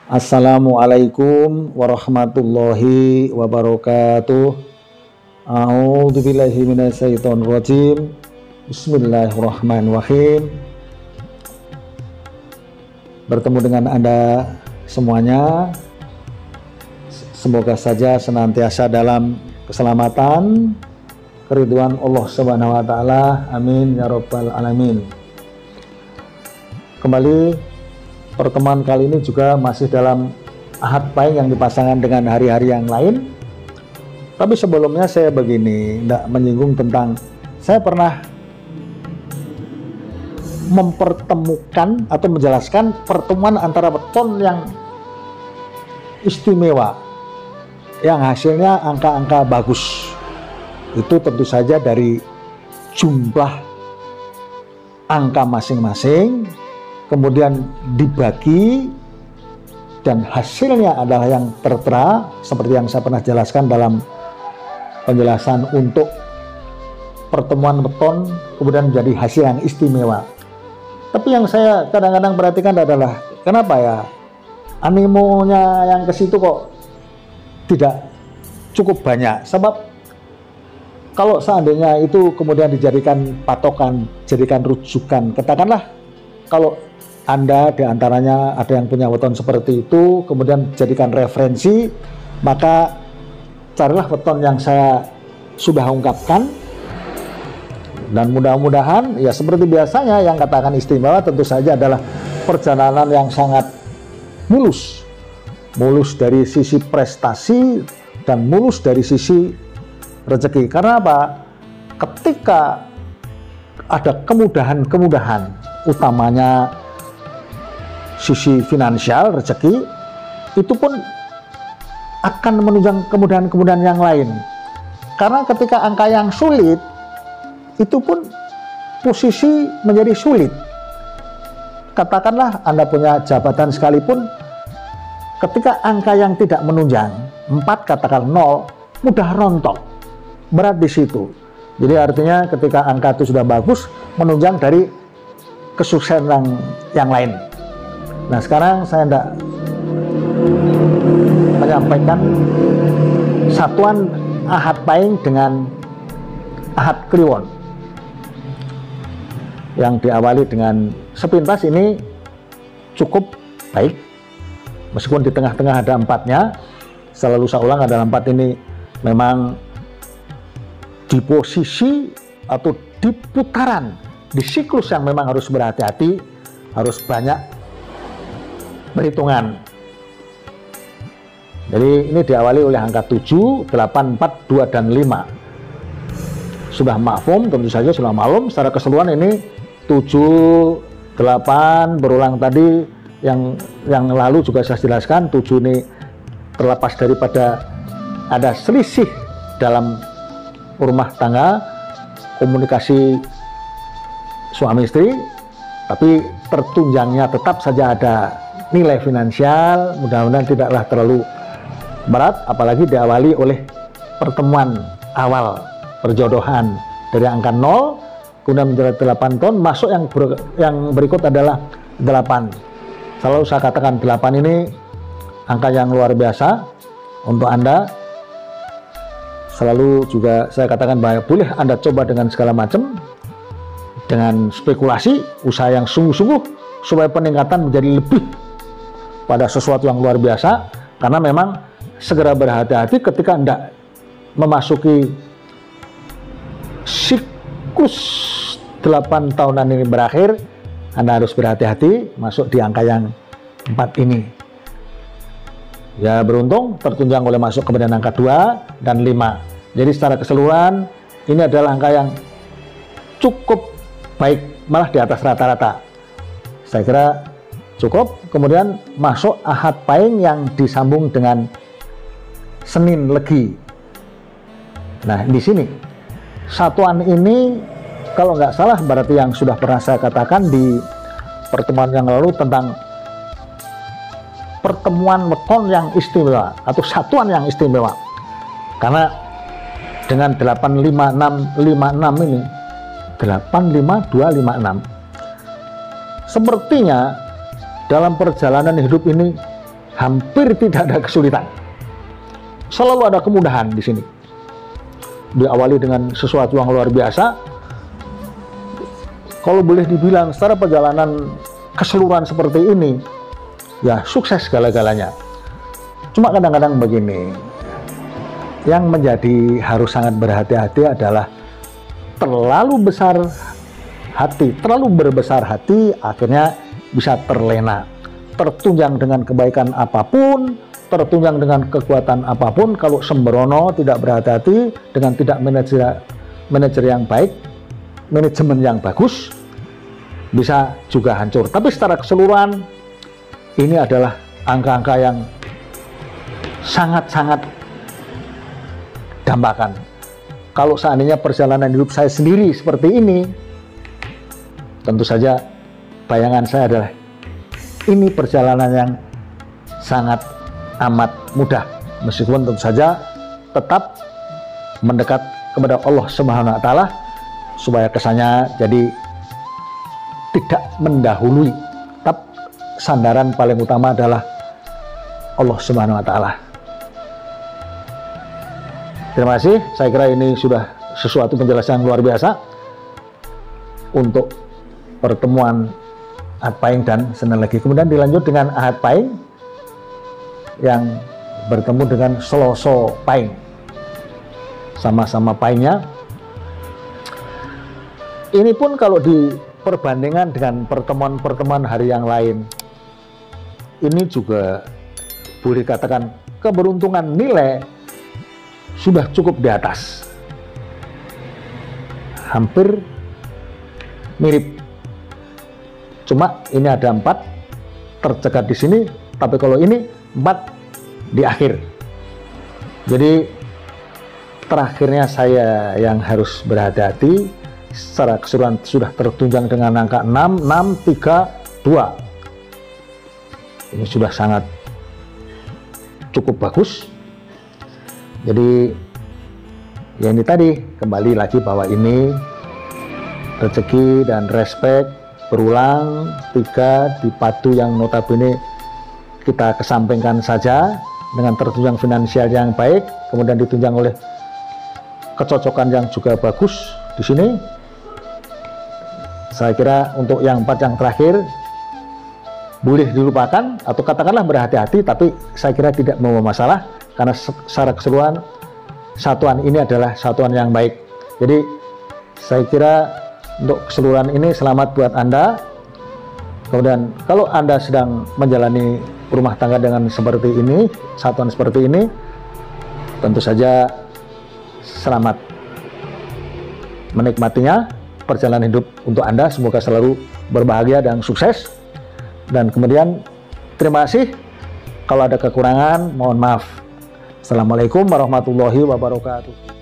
Assalamualaikum warahmatullahi wabarakatuh. A'udzubillahi minasyaitonirrajim. Bismillahirrahmanirrahim. Bertemu dengan Anda semuanya. Semoga saja senantiasa dalam keselamatan, keridhaan Allah Subhanahu wa taala. Amin ya rabbal alamin. Kembali pertemuan kali ini juga masih dalam Ahad Pahing yang dipasangkan dengan hari-hari yang lain. Tapi sebelumnya saya begini, tidak menyinggung tentang, saya pernah mempertemukan atau menjelaskan pertemuan antara weton yang istimewa, yang hasilnya angka-angka bagus. Itu tentu saja dari jumlah angka masing-masing, kemudian dibagi, dan hasilnya adalah yang tertera seperti yang saya pernah jelaskan dalam penjelasan untuk pertemuan weton kemudian menjadi hasil yang istimewa. Tapi yang saya kadang-kadang perhatikan adalah kenapa ya animonya yang ke situ kok tidak cukup banyak. Sebab kalau seandainya itu kemudian dijadikan patokan, jadikan rujukan, katakanlah kalau Anda diantaranya ada yang punya weton seperti itu, kemudian jadikan referensi, maka carilah weton yang saya sudah ungkapkan, dan mudah-mudahan ya seperti biasanya yang katakan istimewa tentu saja adalah perjalanan yang sangat mulus dari sisi prestasi dan mulus dari sisi rezeki. Karena apa? Ketika ada kemudahan utamanya sisi finansial, rezeki, itu pun akan menunjang kemudahan-kemudahan yang lain. Karena ketika angka yang sulit, itu pun posisi menjadi sulit. Katakanlah Anda punya jabatan sekalipun, ketika angka yang tidak menunjang, 4 katakan 0, mudah rontok, berat di situ. Jadi artinya ketika angka itu sudah bagus, menunjang dari kesuksesan yang lain. Nah sekarang saya hendak menyampaikan satuan Ahad Pahing dengan Ahad Kliwon yang diawali dengan sepintas ini cukup baik, meskipun di tengah-tengah ada 4-nya. Selalu saya ulang, ada 4 ini memang di posisi atau di putaran, di siklus yang memang harus berhati-hati, harus banyak perhitungan. Jadi ini diawali oleh angka 7, 8, 4, 2, dan 5. Sudah mafhum, tentu saja sudah maklum. Secara keseluruhan ini 7, 8 berulang tadi, yang lalu juga saya jelaskan. 7 ini terlepas daripada ada selisih dalam rumah tangga, komunikasi suami istri, tapi tertunjangnya tetap saja ada nilai finansial. Mudah-mudahan tidaklah terlalu berat, apalagi diawali oleh pertemuan awal perjodohan dari angka 0 kemudian menjadi 8 tahun, masuk yang berikut adalah 8. Selalu saya katakan 8 ini angka yang luar biasa untuk Anda. Selalu juga saya katakan bahwa boleh Anda coba dengan segala macam, dengan spekulasi, usaha yang sungguh-sungguh supaya peningkatan menjadi lebih pada sesuatu yang luar biasa. Karena memang segera berhati-hati ketika Anda memasuki siklus 8 tahunan ini berakhir, Anda harus berhati-hati masuk di angka yang 4 ini. Ya beruntung tertunjang oleh masuk kemudian angka 2 dan 5. Jadi secara keseluruhan ini adalah angka yang cukup baik, malah di atas rata-rata. Saya kira cukup. Kemudian masuk Ahad Pahing yang disambung dengan Senin Legi. Nah di sini satuan ini kalau nggak salah berarti yang sudah pernah saya katakan di pertemuan yang lalu tentang pertemuan weton yang istimewa atau satuan yang istimewa. Karena dengan 85656 ini 85256 sepertinya dalam perjalanan hidup ini hampir tidak ada kesulitan. Selalu ada kemudahan di sini. Diawali dengan sesuatu yang luar biasa. Kalau boleh dibilang secara perjalanan keseluruhan seperti ini, ya sukses segala-galanya. Cuma kadang-kadang begini, yang menjadi harus sangat berhati-hati adalah terlalu besar hati, terlalu berbesar hati, akhirnya bisa terlena, tertunjang dengan kebaikan apapun, tertunjang dengan kekuatan apapun. Kalau sembrono, tidak berhati-hati, dengan tidak manajer yang baik, manajemen yang bagus, bisa juga hancur. Tapi secara keseluruhan, ini adalah angka-angka yang sangat-sangat dambakan. Kalau seandainya perjalanan hidup saya sendiri seperti ini, tentu saja bayangan saya adalah ini perjalanan yang sangat amat mudah, meskipun tentu saja tetap mendekat kepada Allah Subhanahu wa taala, supaya kesannya jadi tidak mendahului. Tapi sandaran paling utama adalah Allah Subhanahu wa taala. Terima kasih, saya kira ini sudah sesuatu penjelasan yang luar biasa untuk pertemuan Ahad Pahing dan Senin Legi. Kemudian dilanjut dengan Ahad Pahing yang bertemu dengan Selasa Pahing. Sama-sama pahingnya. Ini pun kalau diperbandingkan dengan pertemuan-pertemuan hari yang lain, ini juga boleh katakan keberuntungan nilai sudah cukup di atas, hampir mirip. Cuma ini ada 4 tercegat di sini, tapi kalau ini 4 di akhir. Jadi terakhirnya saya yang harus berhati-hati. Secara keseluruhan sudah tertunjang dengan angka 6, 6, 3, 2. Ini sudah sangat cukup bagus. Jadi ya ini tadi, kembali lagi bahwa ini rezeki dan respek berulang 3 dipadu yang notabene kita kesampingkan saja dengan tertunjang finansial yang baik, kemudian ditunjang oleh kecocokan yang juga bagus di sini. Saya kira untuk yang 4 yang terakhir boleh dilupakan atau katakanlah berhati-hati, tapi saya kira tidak membawa masalah karena secara keseluruhan satuan ini adalah satuan yang baik. Jadi saya kira untuk keseluruhan ini selamat buat Anda. Kemudian kalau Anda sedang menjalani rumah tangga dengan seperti ini, satuan seperti ini, tentu saja selamat menikmatinya. Perjalanan hidup untuk Anda semoga selalu berbahagia dan sukses. Dan kemudian terima kasih. Kalau ada kekurangan mohon maaf. Assalamualaikum warahmatullahi wabarakatuh.